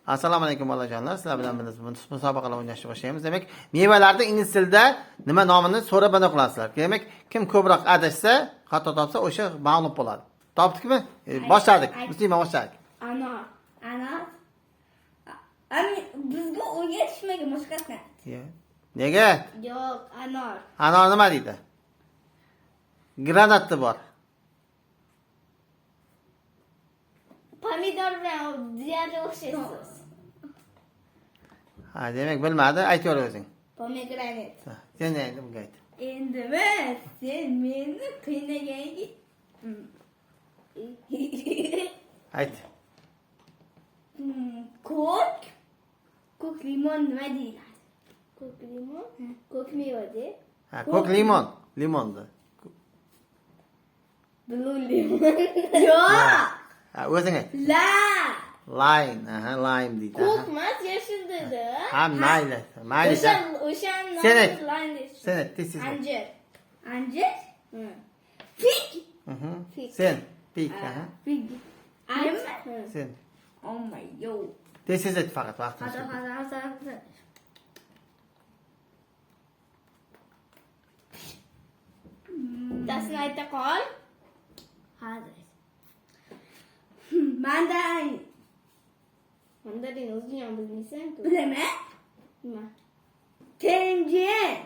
Assalomu alaykum bolajonlar. Sizlar bilan biz musobaqalar o'ynashni boshlaymiz. Demak, mevalarning ingliz tilida nima nomini so'rab bana qilasizlar. Demak, kim ko'proq adashsa, xato topsa, o'sha mag'lub bo'ladi. Topdikmi? Boshladik. Muslima boshladik. Anor. Ani bizga o'rgatishmagan boshqasini. Nega? Yo'q, anor. Anor nima deydi? Granatni bor. Pomidor bilan deyarli o'xshaysiz. Ha, demak bilmadi, aytaver o'zing. Pomegranat. Sen endi bunga ayt. Endimi sen meni qiynaganga Ayt. Ko'k limon nima deyiladi? Ko'k limon? Ko'k meva-da. Ha, ko'k limon, limonni. Blue limon. Yo'q. Ha, o'zing ayt. Lime, lime deydi. Ko'kmas yashil dedi. Ha, mayli. O'shan Sen ayt. lime. Sen ayt, tez. Anjir. Anjir? Fig. Fig. Sen, pik, Fig. Sen. Oh my yo. Tez ayt faqat vaqtimiz. Hadi. Dasini ayta qol. Hadi. Mandarin. Mandarin o'zing ham bilmaysan-ku. Bilaman. Nima? Tenjer.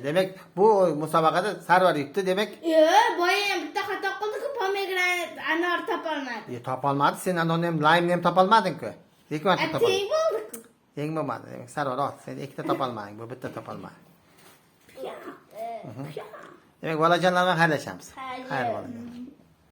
Demak, bu musobaqada Sarvar yutdi, demak. Boya ham bitta xato qildi-ku, pomegranat, anor topolmadi. Topolmadi, sen anonni ham, limeni ham topolmading-ku. Lekin marta topolmading. Teng bo'ldi-ku. Teng bo'lmadi. Demak, Sarvar ot, sen ikkita topolmading, bu bitta topolmadi. Demak, bolajonlar bilan xayrlashamiz. Xayr. Xayr bo'ling.